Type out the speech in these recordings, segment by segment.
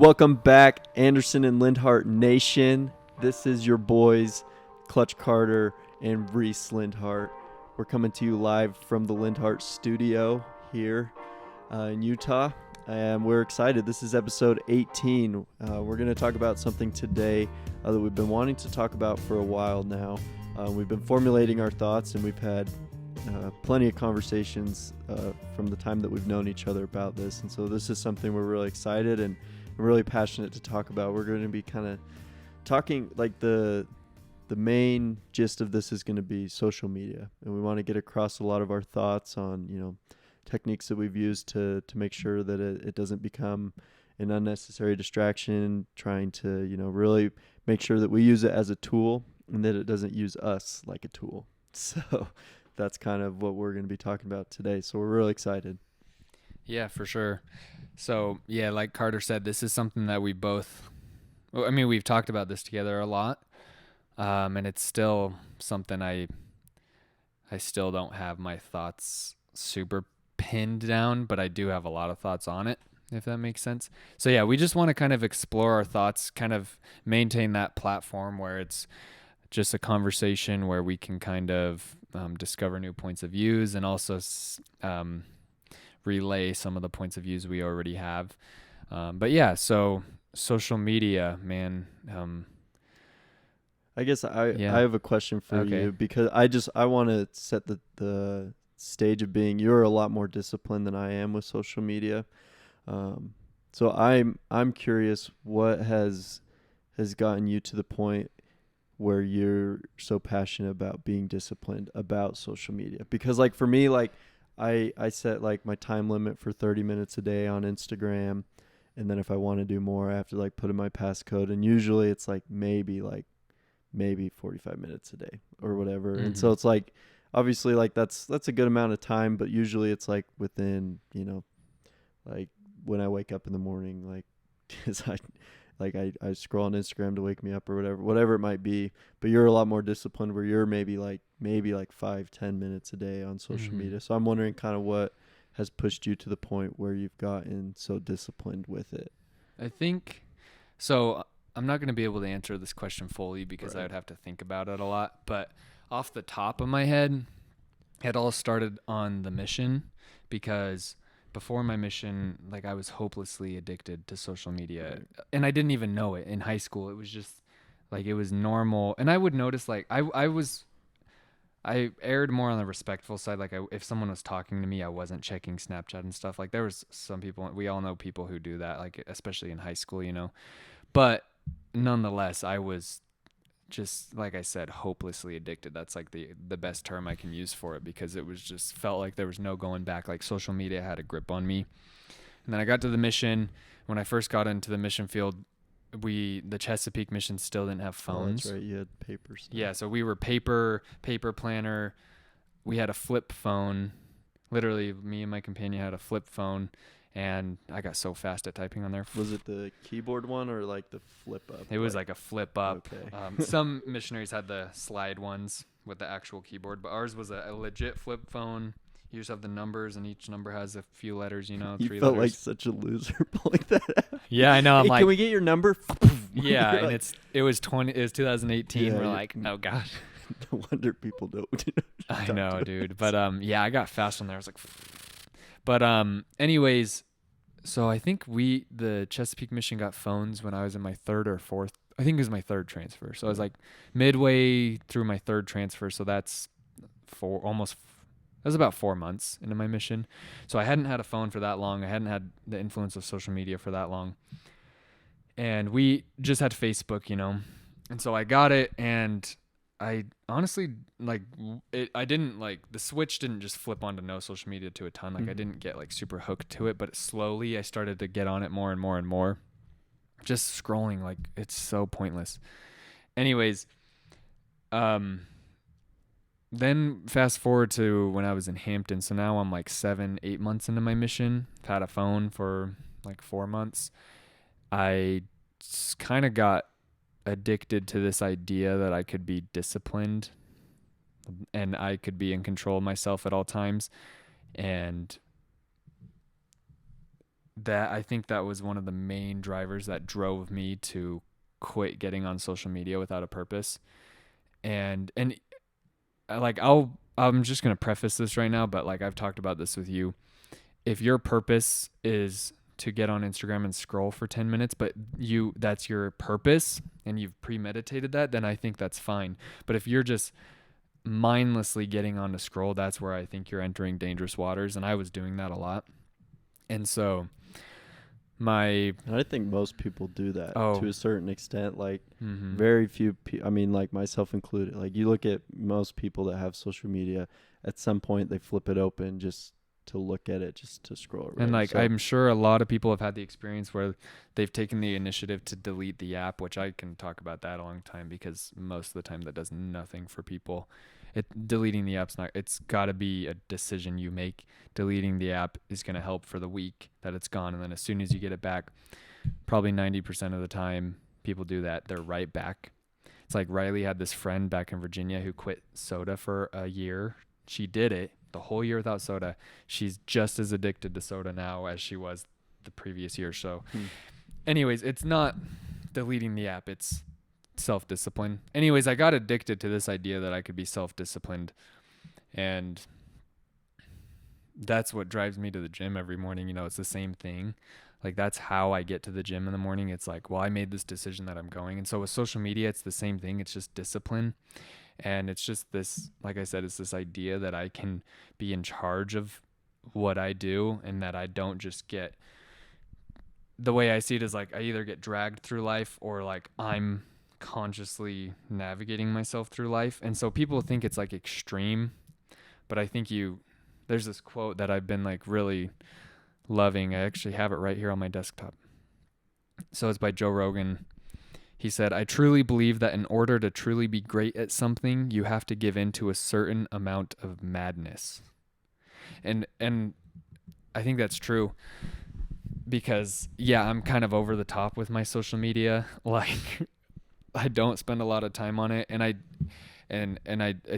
Welcome back, Anderson and Lindhardt Nation. This is your boys, Clutch Carter and Reiss Lindhardt. We're coming to you live from the Lindhardt studio here in Utah, and we're excited. This is episode 18. We're going to talk about something today that we've been wanting to talk about for a while now. We've been formulating our thoughts, and we've had plenty of conversations from the time that we've known each other about this. And so this is something we're really excited and really passionate to talk about. We're going to be kind of talking, like the main gist of this is going to be social media, and we want to get across a lot of our thoughts on techniques that we've used to make sure that it doesn't become an unnecessary distraction, trying to really make sure that we use it as a tool and that it doesn't use us like a tool. So that's kind of what we're going to be talking about today. So we're really excited. Yeah, for sure. So, yeah, like Carter said, this is something that we've talked about this together a lot. And it's still something I still don't have my thoughts super pinned down, but I do have a lot of thoughts on it, if that makes sense. So, yeah, we just want to kind of explore our thoughts, kind of maintain that platform where it's just a conversation where we can kind of discover new points of views and also relay some of the points of views we already have. But yeah, so social media, man. I guess I have a question for you, because I want to set the stage of being, you're a lot more disciplined than I am with social media. So I'm curious, what has gotten you to the point where you're so passionate about being disciplined about social media? Because like for me, like I set like my time limit for 30 minutes a day on Instagram. And then if I want to do more, I have to like put in my passcode. And usually it's like maybe 45 minutes a day or whatever. Mm-hmm. And so it's like, obviously like that's a good amount of time, but usually it's like within, like when I wake up in the morning, like, cause I scroll on Instagram to wake me up or whatever it might be. But you're a lot more disciplined, where you're maybe like 5-10 minutes a day on social media. So I'm wondering kind of what has pushed you to the point where you've gotten so disciplined with it. I think so. I'm not going to be able to answer this question fully because I would have to think about it a lot. But off the top of my head, it all started on the mission, because before my mission, like I was hopelessly addicted to social media, and I didn't even know it in high school. It was just like, it was normal. And I would notice like I erred more on the respectful side. Like if someone was talking to me, I wasn't checking Snapchat and stuff. Like there was some people, we all know people who do that, like especially in high school, but nonetheless, I was just, like I said, hopelessly addicted. That's like the best term I can use for it, because it was just felt like there was no going back. Like social media had a grip on me. And then I got to the mission. When I first got into the mission field, the Chesapeake mission still didn't have phones. Oh, that's right. You had paper stuff. Yeah, so we were paper planner. We had a flip phone. Literally, me and my companion had a flip phone. And I got so fast at typing on there. Was it the keyboard one or like the flip up? It was like a flip up. Okay. Some missionaries had the slide ones with the actual keyboard, but ours was a legit flip phone. You just have the numbers, and each number has a few letters, 3 letters. You felt like such a loser pulling that out. Yeah, I know. I'm hey, like, can we get your number? Yeah, and like, it was 2018. Yeah, we're like, oh gosh. No wonder people don't. I know, dude. But yeah, I got fast on there. I was like, but anyways, so I think the Chesapeake mission got phones when I was in my third or fourth. I think it was my third transfer. So I was like midway through my third transfer. So that's that was about 4 months into my mission. So I hadn't had a phone for that long. I hadn't had the influence of social media for that long. And we just had Facebook, And so I got it, and I honestly, like, I didn't, like, the switch didn't just flip onto no social media to a ton. Like, I didn't get, like, super hooked to it, but slowly I started to get on it more and more and more. Just scrolling, like, it's so pointless. Anyways, then fast forward to when I was in Hampton. So now I'm, like, 7-8 months into my mission. I've had a phone for, like, 4 months. I kind of got addicted to this idea that I could be disciplined and I could be in control of myself at all times. And that I think that was one of the main drivers that drove me to quit getting on social media without a purpose. And like I'm just going to preface this right now, but like I've talked about this with you. If your purpose is to get on Instagram and scroll for 10 minutes, but that's your purpose and you've premeditated that, then I think that's fine. But if you're just mindlessly getting on to scroll, that's where I think you're entering dangerous waters. And I was doing that a lot. And so I think most people do that to a certain extent. Like mm-hmm. very few I mean, like myself included. Like you look at most people that have social media, at some point they flip it open just to look at it, just to scroll around. And like I'm sure a lot of people have had the experience where they've taken the initiative to delete the app, which I can talk about that a long time, because most of the time that does nothing for people. Deleting the app's not, it's got to be a decision you make. Deleting the app is going to help for the week that it's gone, and then as soon as you get it back, probably 90% of the time people do that, they're right back. It's like Riley had this friend back in Virginia who quit soda for a year. She did it the whole year without soda. She's just as addicted to soda now as she was the previous year. So anyways, it's not deleting the app, it's self-discipline. Anyways, I got addicted to this idea that I could be self-disciplined, and that's what drives me to the gym every morning. You know, it's the same thing. Like that's how I get to the gym in the morning. It's like, well, I made this decision that I'm going. And so with social media, it's the same thing. It's just discipline. And it's just this, like I said, it's this idea that I can be in charge of what I do, and that I don't just get, the way I see it is like I either get dragged through life or like I'm consciously navigating myself through life. And so people think it's like extreme, but I think there's this quote that I've been like really loving. I actually have it right here on my desktop. So it's by Joe Rogan. He said, "I truly believe that in order to truly be great at something, you have to give in to a certain amount of madness." And I think that's true, because yeah, I'm kind of over the top with my social media. Like I don't spend a lot of time on it, and I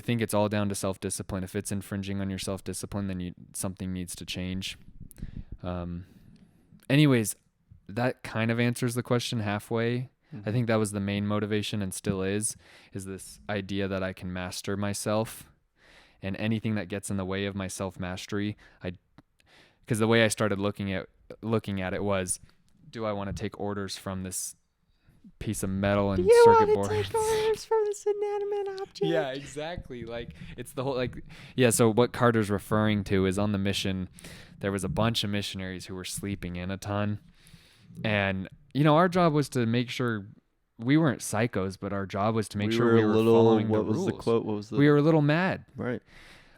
think it's all down to self-discipline. If it's infringing on your self-discipline, then something needs to change. Anyways, that kind of answers the question halfway. I think that was the main motivation, and still is this idea that I can master myself, and anything that gets in the way of my self-mastery, because the way I started looking at it was, do I want to take orders from this piece of metal and circuit board? Take orders from this inanimate object? Yeah, exactly. Like it's the whole yeah. So what Carter's referring to is, on the mission, there was a bunch of missionaries who were sleeping in a ton, and our job was to make sure we weren't psychos, but our job was to make sure we were following the rules. What was the quote? What was the? We were a little mad, right?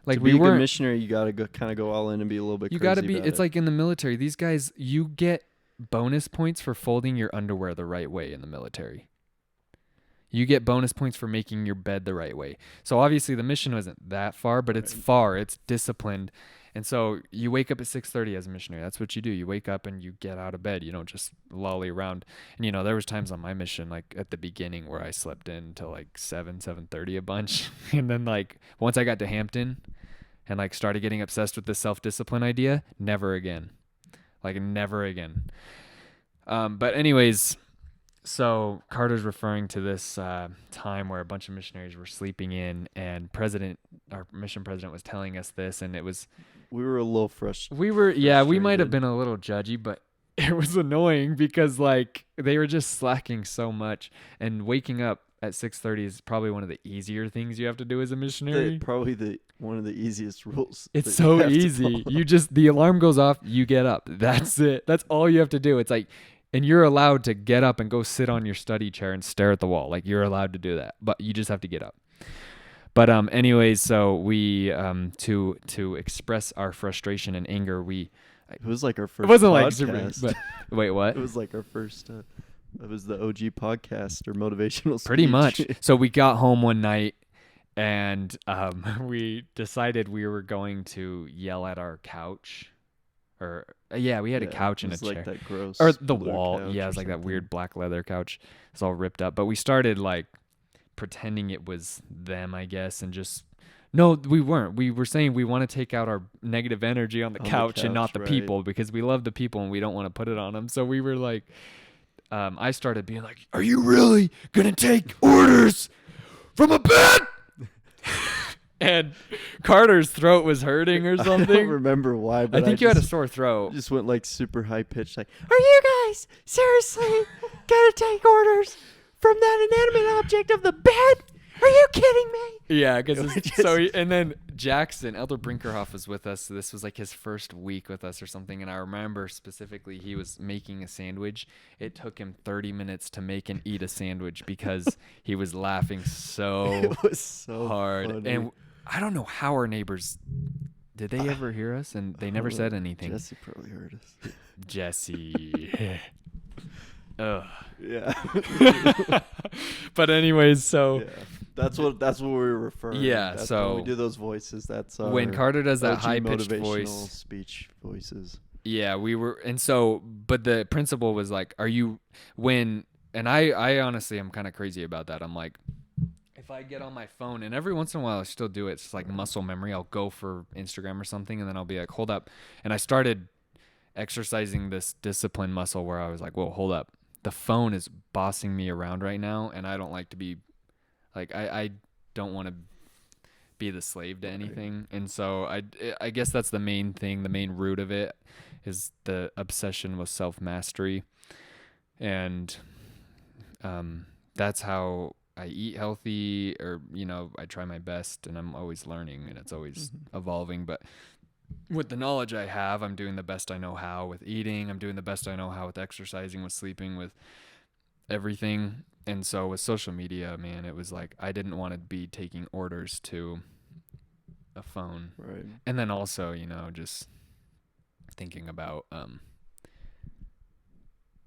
Like to be a good missionary, you gotta kind of go all in and be a little bit. You gotta be. It's like in the military. These guys, you get bonus points for folding your underwear the right way in the military. You get bonus points for making your bed the right way. So obviously the mission wasn't that far, but it's far. It's disciplined. And so you wake up at 6:30 as a missionary. That's what you do. You wake up and you get out of bed. You don't just lolly around. And there was times on my mission, like at the beginning, where I slept in till like 7:30 a bunch. And then like once I got to Hampton and like started getting obsessed with this self-discipline idea, never again. Like never again. But anyways, so Carter's referring to this time where a bunch of missionaries were sleeping in, and our mission president was telling us this, and we were a little frustrated. We might have been a little judgy, but it was annoying because like they were just slacking so much, and waking up at 6:30 is probably one of the easier things you have to do as a missionary. Probably one of the easiest rules. It's so easy. The alarm goes off, you get up. That's it. That's all you have to do. It's like, and you're allowed to get up and go sit on your study chair and stare at the wall. Like you're allowed to do that, but you just have to get up. But anyways, so we to express our frustration and anger, it was like our first. It wasn't podcast. like super, but wait, what? It was like our first. It was the OG podcast or motivational speech. Pretty much. So we got home one night, and we decided we were going to yell at our couch. Or we had a couch and a chair. Like that gross. Or the wall. Yeah, it was like that weird black leather couch. It's all ripped up. But we started like pretending it was them, I guess, and just No, we weren't. We were saying we want to take out our negative energy on the couch and not the right. people, because we love the people and we don't want to put it on them. So we were like, I started being like, "Are you really gonna take orders from a bed?" And Carter's throat was hurting or I something. don't remember why, but I think you had a sore throat. Just went like super high pitched, like, "Are you guys seriously gonna take orders from that inanimate object of the bed? Are you kidding me?" Yeah, because and then Jackson Elder Brinkerhoff was with us. So this was like his first week with us or something. And I remember specifically he was making a sandwich. It took him 30 minutes to make and eat a sandwich because he was laughing so It was so hard. funny. And I don't know how our neighbors, did they ever hear us? And they never said anything. Jesse probably heard us. Jesse. Ugh. Yeah. But anyways, so yeah. That's what we were referring. Yeah, that's so when we do those voices. That's our when Carter does that OG high pitched motivational voice, speech voices. yeah, we were, and so, but the principal was like, "Are you when?" And I honestly am kind of crazy about that. I'm like, if I get on my phone, and every once in a while I still do it, it's like muscle memory. I'll go for Instagram or something, and then I'll be like, "Hold up," and I started exercising this discipline muscle where I was like, "Whoa, hold up." The phone is bossing me around right now, and I don't like to be like I don't want to be the slave to anything. And so I guess that's the main thing. The main root of it is the obsession with self-mastery, and that's how I eat healthy, or I try my best, and I'm always learning, and it's always evolving. But with the knowledge I have, I'm doing the best I know how with eating. I'm doing the best I know how with exercising, with sleeping, with everything. And so with social media, man, it was like I didn't want to be taking orders to a phone. Right. And then also, just thinking about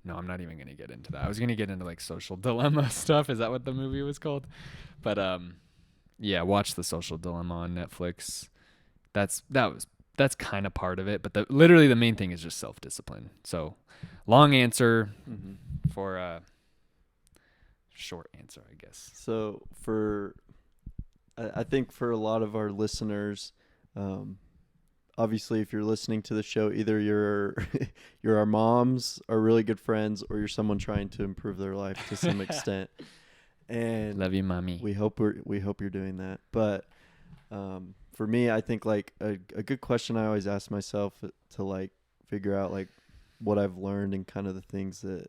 no, I'm not even going to get into that. I was going to get into like social dilemma stuff. Is that what the movie was called? But yeah, watch The Social Dilemma on Netflix. That's kind of part of it, but literally the main thing is just self-discipline. So, long answer for a short answer, I guess. So I think for a lot of our listeners, obviously if you're listening to the show, either you're our moms, are really good friends, or you're someone trying to improve their life to some extent. And love you, mommy. We hope you're doing that. But for me, I think like a good question I always ask myself to like figure out like what I've learned and kind of the things that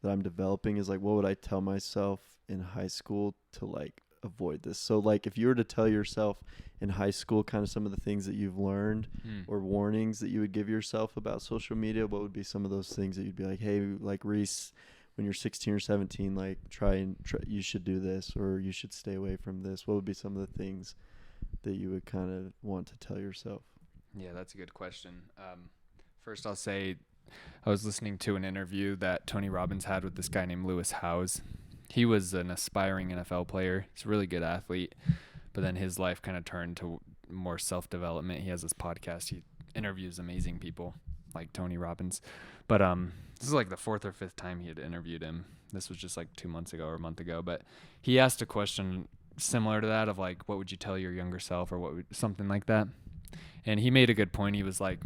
I'm developing is like, what would I tell myself in high school to like avoid this? So like if you were to tell yourself in high school kind of some of the things that you've learned or warnings that you would give yourself about social media, what would be some of those things that you'd be like, hey, like Reiss, when you're 16 or 17, like try you should do this, or you should stay away from this? What would be some of the things that you would kind of want to tell yourself? Yeah, that's a good question. First I'll say I was listening to an interview that Tony Robbins had with this guy named Lewis Howes. He was an aspiring NFL player. He's a really good athlete, but then his life kind of turned to more self-development. He has this podcast. He interviews amazing people like Tony Robbins. But this is like the fourth or fifth time he had interviewed him. This was just like 2 months ago or a month ago. But he asked a question similar to that of like, what would you tell your younger self, or something like that. And he made a good point. He was like,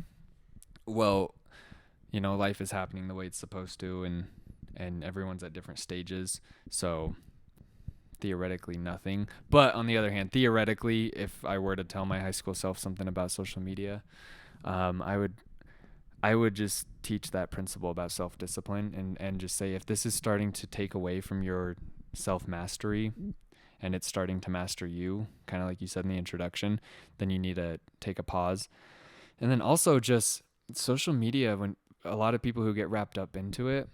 well, life is happening the way it's supposed to, and everyone's at different stages. So theoretically nothing. But on the other hand, theoretically, if I were to tell my high school self something about social media, I would just teach that principle about self-discipline and just say, if this is starting to take away from your self-mastery and it's starting to master you, kind of like you said in the introduction, then you need to take a pause. And then also just social media, when a lot of people who get wrapped up into it,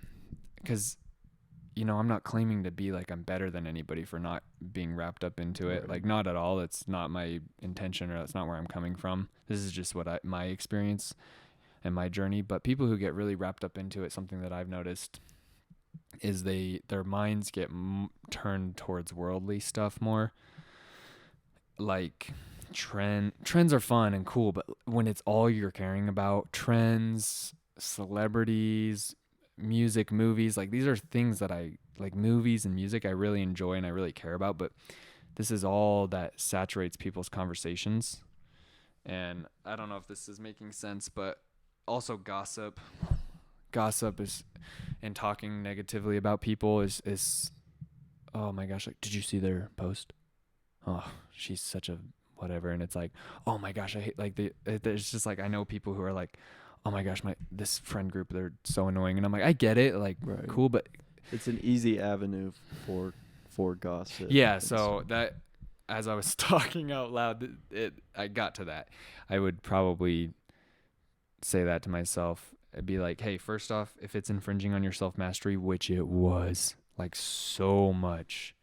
because I'm not claiming to be like I'm better than anybody for not being wrapped up into it. Like, not at all. It's not my intention, or that's not where I'm coming from. This is just my experience and my journey. But people who get really wrapped up into it, something that I've noticed is their minds get turned towards worldly stuff more. Like trends are fun and cool, but when it's all you're caring about, trends, celebrities, music, movies, like these are things that I like. Movies and music I really enjoy and I really care about, but this is all that saturates people's conversations. And I don't know if this is making sense, but also gossip is, and talking negatively about people is oh my gosh, like, did you see their post? Oh, she's such a whatever. And it's like, oh my gosh, I hate, like, it's just like, I know people who are like, oh my gosh, this friend group, they're so annoying. And I'm like, I get it, like, Right. cool, but it's an easy avenue for gossip. yeah. So that, as I was talking out loud, I got to that. I would probably say that to myself. I'd be like, hey, first off, if it's infringing on your self-mastery, which it was, like, so much,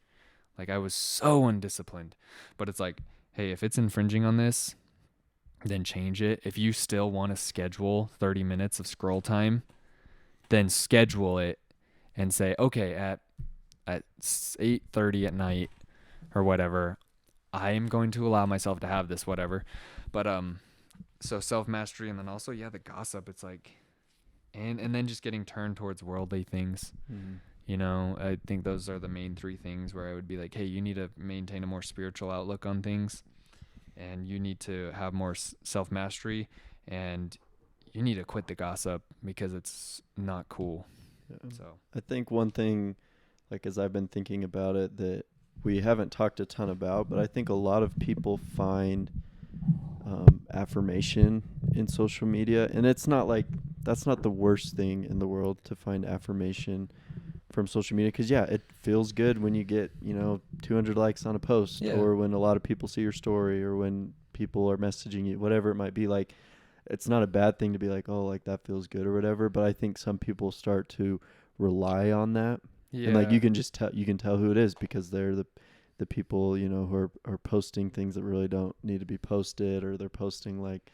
like, I was so undisciplined, but it's like, hey, if it's infringing on this, then change it. If you still want to schedule 30 minutes of scroll time, then schedule it and say, okay, at 8:30 at night or whatever, I am going to allow myself to have this, whatever. But so self-mastery, and then also, yeah, the gossip. It's like, and then just getting turned towards worldly things. Mm-hmm. You know, I think those are the main three things where I would be like, hey, you need to maintain a more spiritual outlook on things, and you need to have more self-mastery, and you need to quit the gossip because it's not cool. Yeah. So I think one thing, like, as I've been thinking about it, that we haven't talked a ton about, but I think a lot of people find affirmation in social media, and it's not like, that's not the worst thing in the world to find affirmation from social media, because yeah, it feels good when you get 200 likes on a post, or when a lot of people see your story, or when people are messaging you, whatever it might be. Like, it's not a bad thing to be like, oh, like, that feels good or whatever, but I think some people start to rely on that. yeah, and like, you can tell who it is, because they're the people who are posting things that really don't need to be posted, or they're posting like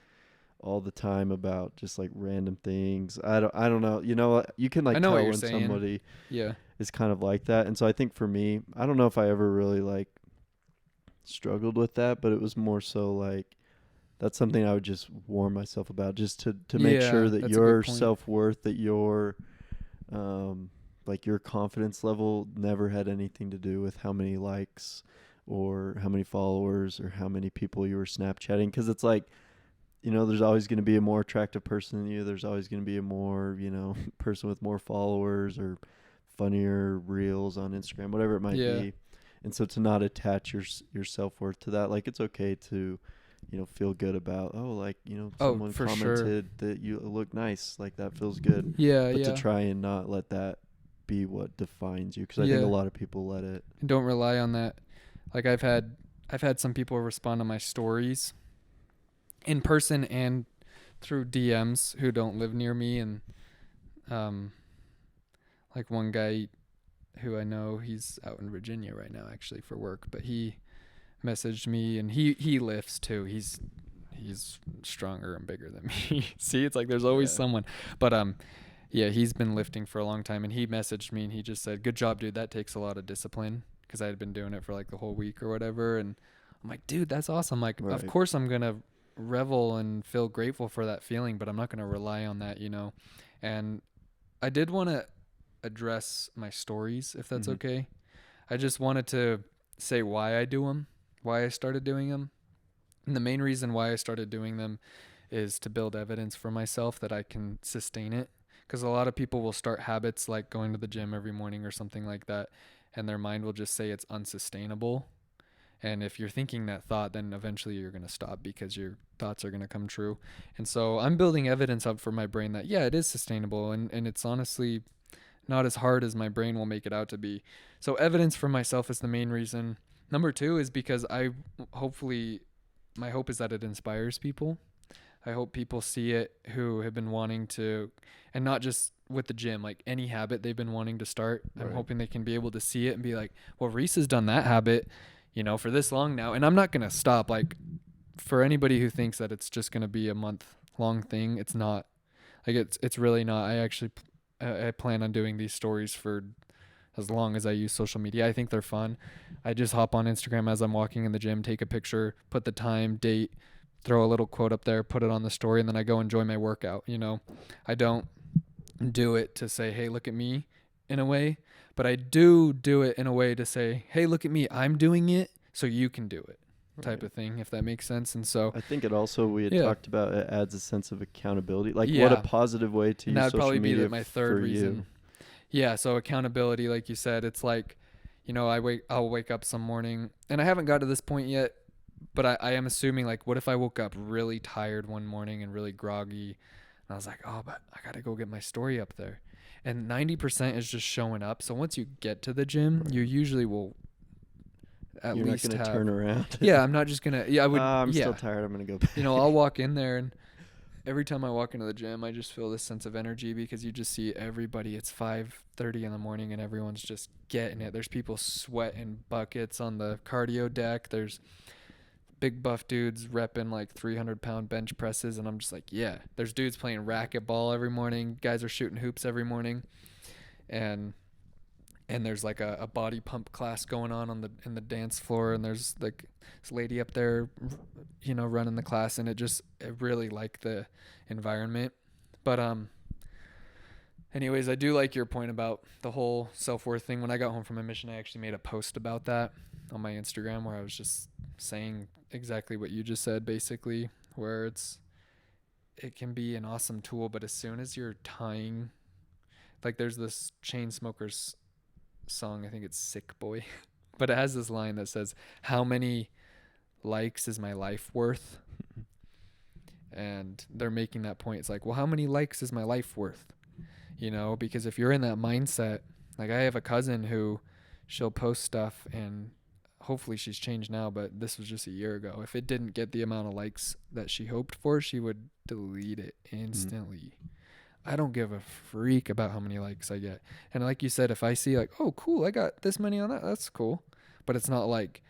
all the time about just like random things. I don't know. You can like tell when somebody is kind of like that. And so I think for me, I don't know if I ever really like struggled with that, but it was more so like, that's something I would just warn myself about, just to make sure that your self-worth, that your like your confidence level never had anything to do with how many likes or how many followers or how many people you were Snapchatting. Because it's like, there's always going to be a more attractive person than you. There's always going to be a more, person with more followers or funnier reels on Instagram, whatever it might be. And so to not attach your self-worth to that, like, it's okay to, feel good about, someone commented that you look nice. Like, that feels good. But to try and not let that be what defines you, because I think a lot of people let it. Don't rely on that. Like, I've had some people respond to my stories in person and through DMs who don't live near me, and like one guy who I know, he's out in Virginia right now actually for work, but he messaged me, and he lifts too. He's stronger and bigger than me. See, it's like there's always someone. But yeah, he's been lifting for a long time, and he messaged me and he just said, "Good job, dude. That takes a lot of discipline," because I had been doing it for like the whole week or whatever. And I'm like, dude, that's awesome. Like, of course I'm gonna revel and feel grateful for that feeling, but I'm not gonna rely on that, And I did want to address my stories, if that's okay. I just wanted to say why I do them, why I started doing them. And the main reason why I started doing them is to build evidence for myself that I can sustain it. Because a lot of people will start habits like going to the gym every morning or something like that, and their mind will just say it's unsustainable. And if you're thinking that thought, then eventually you're going to stop, because your thoughts are going to come true. And so I'm building evidence up for my brain that, yeah, it is sustainable. And it's honestly not as hard as my brain will make it out to be. So evidence for myself is the main reason. Number two is because my hope is that it inspires people. I hope people see it who have been wanting to, and not just with the gym, like any habit they've been wanting to start. Right. I'm hoping they can be able to see it and be like, well, Reiss has done that habit, for this long now, and I'm not going to stop. Like, for anybody who thinks that it's just going to be a month-long thing, it's not. Like, it's really not. I plan on doing these stories for as long as I use social media. I think they're fun. I just hop on Instagram as I'm walking in the gym, take a picture, put the time, date, throw a little quote up there, put it on the story, and then I go enjoy my workout. I don't do it to say, hey, look at me, in a way, but I do it in a way to say, hey, look at me, I'm doing it so you can do it type Right. of thing, if that makes sense. And so, I think it also, we had yeah, talked about, it adds a sense of accountability. Like, what a yeah. positive way to And that use would social probably be media my for third reason. you. Yeah, so accountability, like you said, it's like, I'll wake up some morning, and I haven't got to this point yet, but I am assuming, like, what if I woke up really tired one morning and really groggy, and I was like, oh, but I gotta go get my story up there, and 90% is just showing up. So once you get to the gym, Right. you usually will at You're not least going to have. turn around. Yeah, I'm not just gonna. Yeah, I would. I'm still Yeah, tired. I'm going to go back. I'll walk in there, and every time I walk into the gym, I just feel this sense of energy, because you just see everybody. It's 5:30 in the morning, and everyone's just getting it. There's people sweating buckets on the cardio deck. There's big buff dudes repping like 300-pound bench presses, and I'm just like, yeah. There's dudes playing racquetball every morning. Guys are shooting hoops every morning, and there's like a body pump class going on the in the dance floor, and there's like this lady up there, running the class, and I really like the environment. But anyways, I do like your point about the whole self-worth thing. When I got home from my mission, I actually made a post about that on my Instagram, where I was just saying exactly what you just said, basically, where it can be an awesome tool, but as soon as you're tying, like, there's this chain smokers song, I think it's Sick Boy, but it has this line that says, how many likes is my life worth? And they're making that point. It's like, well, how many likes is my life worth? Because if you're in that mindset, like, I have a cousin who, she'll post stuff, and hopefully she's changed now, but this was just a year ago. If it didn't get the amount of likes that she hoped for, she would delete it instantly. I don't give a freak about how many likes I get. And like you said, if I see, like, oh, cool, I got this many on that, that's cool. But it's not like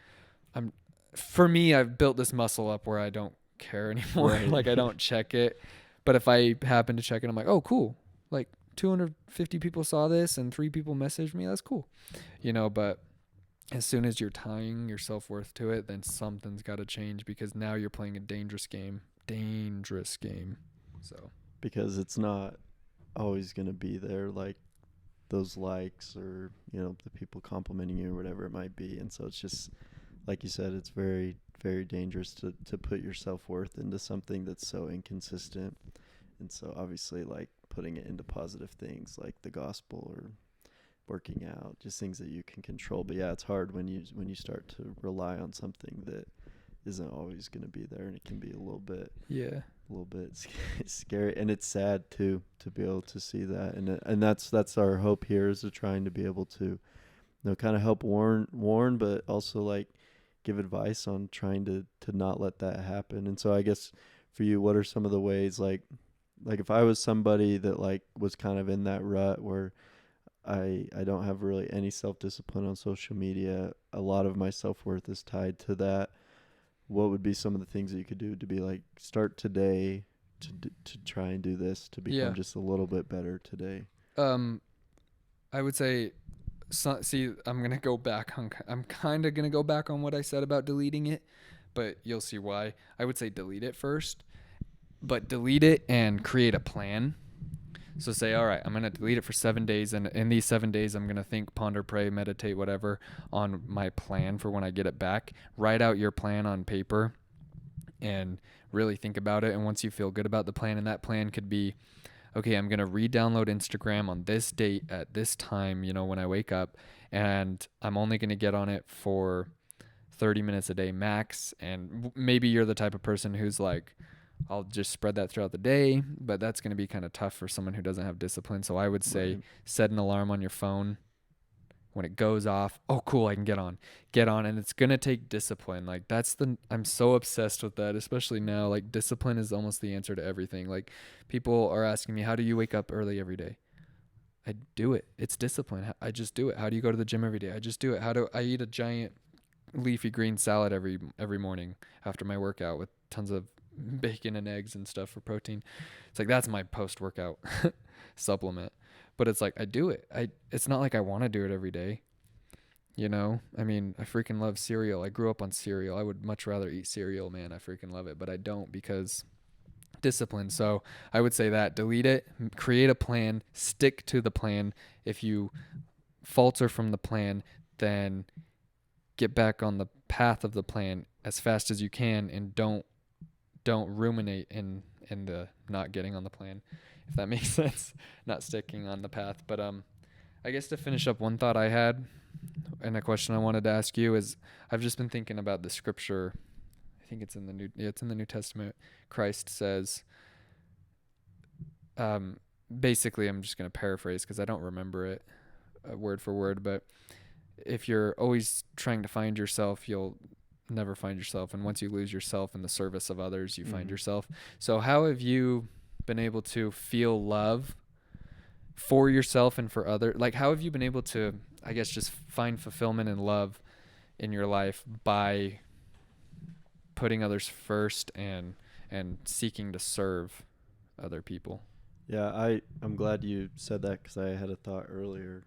for me, I've built this muscle up where I don't care anymore. Right. Like, I don't check it. But if I happen to check it, I'm like, oh, cool. Like, 250 people saw this and 3 people messaged me. That's cool. But as soon as you're tying your self-worth to it, then something's got to change, because now you're playing a dangerous game. So. Because it's not always going to be there, like those likes or, the people complimenting you or whatever it might be. And so it's just, like you said, it's very, very dangerous to put your self-worth into something that's so inconsistent. And so obviously, like, putting it into positive things like the gospel or working out, just things that you can control. But yeah, it's hard when you start to rely on something that isn't always going to be there, and it can be a little bit scary, and it's sad too to be able to see that, and that's our hope here, is to trying to be able to kind of help warn, but also, like, give advice on trying to not let that happen. And so I guess for you, what are some of the ways, like if I was somebody that, like, was kind of in that rut where I don't have really any self-discipline on social media, a lot of my self-worth is tied to that, what would be some of the things that you could do to be like, start today to try and do this to become just a little bit better today? I would say, I'm gonna go back on. I'm kind of gonna go back on what I said about deleting it, but you'll see why. I would say delete it first, but delete it and create a plan. So say, all right, I'm going to delete it for 7 days. And in these 7 days, I'm going to think, ponder, pray, meditate, whatever, on my plan for when I get it back. Write out your plan on paper and really think about it. And once you feel good about the plan, and that plan could be, okay, I'm going to re-download Instagram on this date at this time, when I wake up, and I'm only going to get on it for 30 minutes a day max. And maybe you're the type of person who's like, I'll just spread that throughout the day, but that's going to be kind of tough for someone who doesn't have discipline. So I would say, set an alarm on your phone. When it goes off, oh, cool, I can get on. And it's going to take discipline. Like, I'm so obsessed with that, especially now. Like, discipline is almost the answer to everything. Like, people are asking me, how do you wake up early every day? I do it. It's discipline. I just do it. How do you go to the gym every day? I just do it. How do I eat a giant leafy green salad every morning after my workout with tons of bacon and eggs and stuff for protein? It's like, that's my post-workout supplement. But it's like, I do it. It's not like I want to do it every day. I mean, I freaking love cereal. I grew up on cereal. I would much rather eat cereal, man. I freaking love it, but I don't, because discipline. So I would say that delete it, create a plan, stick to the plan. If you falter from the plan, then get back on the path of the plan as fast as you can, and don't ruminate in the not getting on the plan, if that makes sense, not sticking on the path. But I guess to finish up, one thought I had and a question I wanted to ask you is, I've just been thinking about the scripture. I think it's in the New Testament. Christ says, basically, I'm just going to paraphrase because I don't remember it word for word, but if you're always trying to find yourself, you'll never find yourself. And once you lose yourself in the service of others, you find yourself. So how have you been able to feel love for yourself and for others? Like, how have you been able to, I guess, just find fulfillment and love in your life by putting others first and seeking to serve other people? Yeah, I'm glad you said that because I had a thought earlier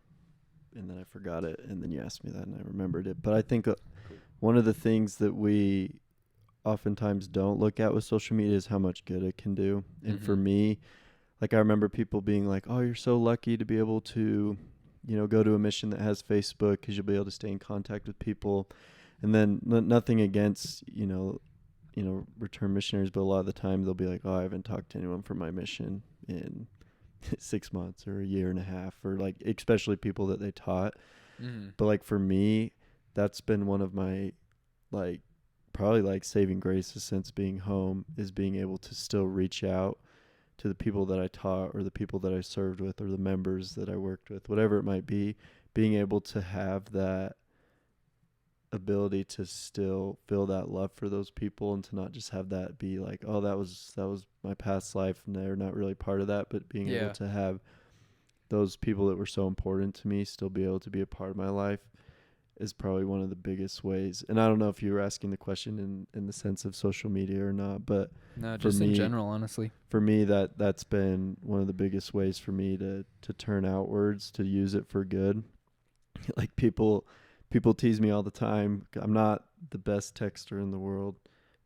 and then I forgot it, and then you asked me that and I remembered it. But I think one of the things that we oftentimes don't look at with social media is how much good it can do. And for me, like, I remember people being like, oh, you're so lucky to be able to, go to a mission that has Facebook because you'll be able to stay in contact with people. And then nothing against, return missionaries, but a lot of the time they'll be like, oh, I haven't talked to anyone from my mission in 6 months or a year and a half, or like, especially people that they taught. But like, for me, that's been one of my, like, probably like saving graces since being home, is being able to still reach out to the people that I taught or the people that I served with or the members that I worked with, whatever it might be, being able to have that ability to still feel that love for those people and to not just have that be like, oh, that was my past life and they're not really part of that, but being able to have those people that were so important to me still be able to be a part of my life is probably one of the biggest ways. And I don't know if you were asking the question in the sense of social media or not, but no, just in general, honestly. For me, that's been one of the biggest ways for me to turn outwards, to use it for good. Like, people tease me all the time. I'm not the best texter in the world,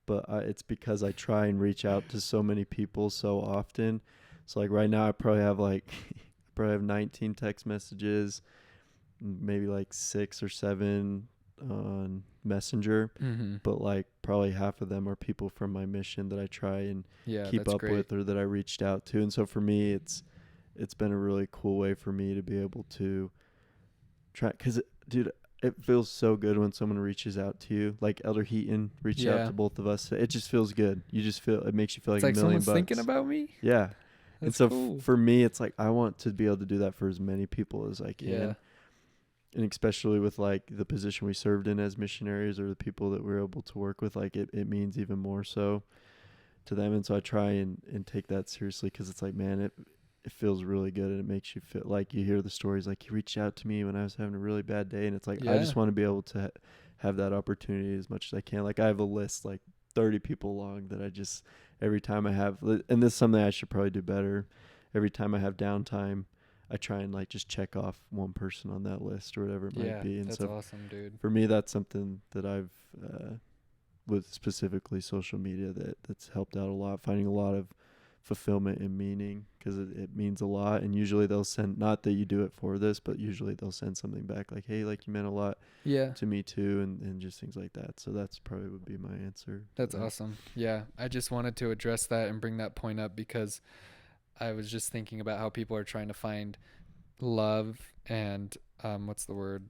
but it's because I try and reach out to so many people so often. So like right now I probably have 19 text messages, maybe like 6 or 7 on Messenger, but like probably half of them are people from my mission that I try and keep up with or that I reached out to. And so for me, it's been a really cool way for me to be able to try, because dude, it feels so good when someone reaches out to you. Like Elder Heaton reached out to both of us. It just feels good. You just feel, it makes you feel like $1 million. Someone's thinking about me. Yeah. That's and so cool. For me, it's like I want to be able to do that for as many people as I can. Yeah. And especially with like the position we served in as missionaries or the people that we're able to work with, like it means even more so to them. And so I try and take that seriously, because it's like, man, it feels really good, and it makes you feel like, you hear the stories like, he reached out to me when I was having a really bad day, and it's like, I just want to be able to have that opportunity as much as I can. Like, I have a list like 30 people long that I just, every time I have, and this is something I should probably do better, every time I have downtime, I try and like just check off one person on that list or whatever it might be. And that's so awesome, dude. For me, that's something that I've with specifically social media that's helped out a lot, finding a lot of fulfillment and meaning, because it means a lot. And usually they'll send, not that you do it for this, but usually they'll send something back like, hey, like, you meant a lot to me too, and just things like that. So that's probably would be my answer. That's awesome. Yeah, I just wanted to address that and bring that point up, because I was just thinking about how people are trying to find love and what's the word?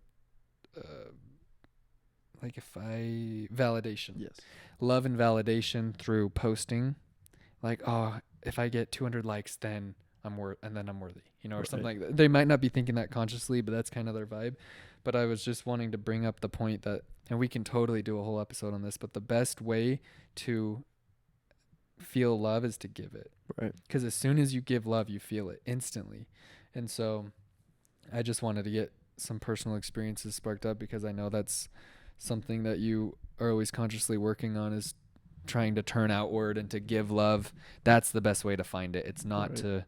Validation. Yes. Love and validation through posting. Like, oh, if I get 200 likes, then I'm worthy, or something like that. They might not be thinking that consciously, but that's kind of their vibe. But I was just wanting to bring up the point that, and we can totally do a whole episode on this, but the best way to feel love is to give it. Right. Because as soon as you give love, you feel it instantly. And so I just wanted to get some personal experiences sparked up, because I know that's something that you are always consciously working on, is trying to turn outward and to give love. That's the best way to find it. It's not to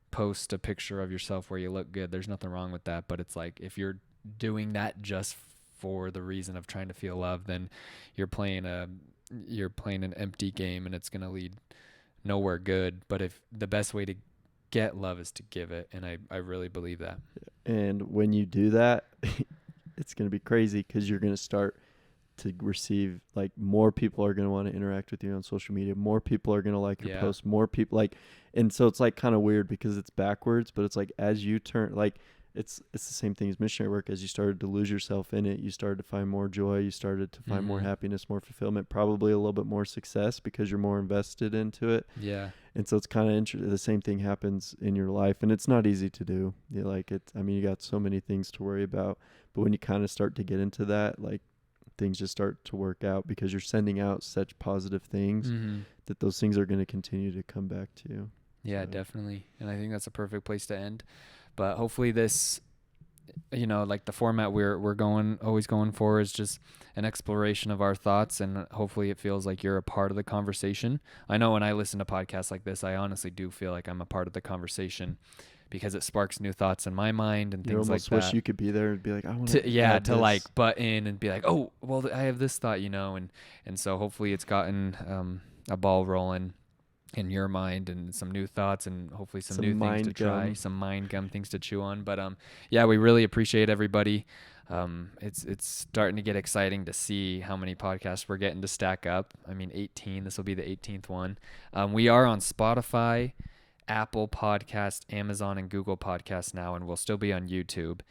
post a picture of yourself where you look good. There's nothing wrong with that. But it's like, if you're doing that just for the reason of trying to feel love, then you're playing an empty game, and it's going to lead nowhere good. But if the best way to get love is to give it, and I really believe that. And when you do that, it's going to be crazy, because you're going to start to receive, like, more people are going to want to interact with you on social media. More people are going to like your posts. More people like, and so it's like kind of weird because it's backwards, but it's like as you turn, like, it's the same thing as missionary work. As you started to lose yourself in it, you started to find more joy. You started to find more happiness, more fulfillment, probably a little bit more success because you're more invested into it. Yeah. And so it's kind of interesting. The same thing happens in your life, and it's not easy to do. You like it. I mean, you got so many things to worry about, but when you kind of start to get into that, like, things just start to work out because you're sending out such positive things that those things are going to continue to come back to you. Yeah, definitely. And I think that's a perfect place to end. But hopefully this, like the format we're always going for is just an exploration of our thoughts, and hopefully it feels like you're a part of the conversation. I know when I listen to podcasts like this, I honestly do feel like I'm a part of the conversation because it sparks new thoughts in my mind and things like that. You almost wish you could be there and be like, I want to like butt in and be like, oh, well, I have this thought, and so hopefully it's gotten a ball rolling in your mind and some new thoughts and hopefully some new things to try, some mind gum things to chew on. But yeah, we really appreciate everybody. It's starting to get exciting to see how many podcasts we're getting to stack up. I mean, 18. This will be the 18th one. We are on Spotify, Apple Podcast, Amazon, and Google Podcasts now, and we'll still be on YouTube.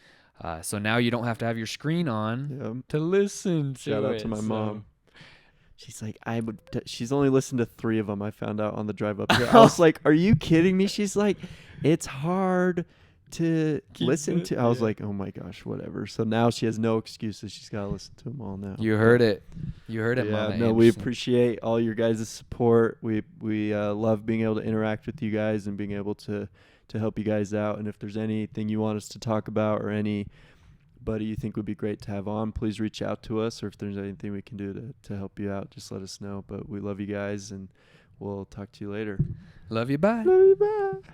So now you don't have to have your screen on to listen to Shout out to my mom. She's like, she's only listened to 3 of them. I found out on the drive up here. I was like, are you kidding me? She's like, it's hard to listen to. I was like, oh my gosh, whatever. So now she has no excuses. She's got to listen to them all now. You heard it. You heard it, Mama No, Anderson. we appreciate all your guys' support. We love being able to interact with you guys and being able to help you guys out. And if there's anything you want us to talk about or anybody you think would be great to have on, please reach out to us. Or if there's anything we can do to help you out, just let us know. But we love you guys, and we'll talk to you later. Love you. Bye. Love you. Bye.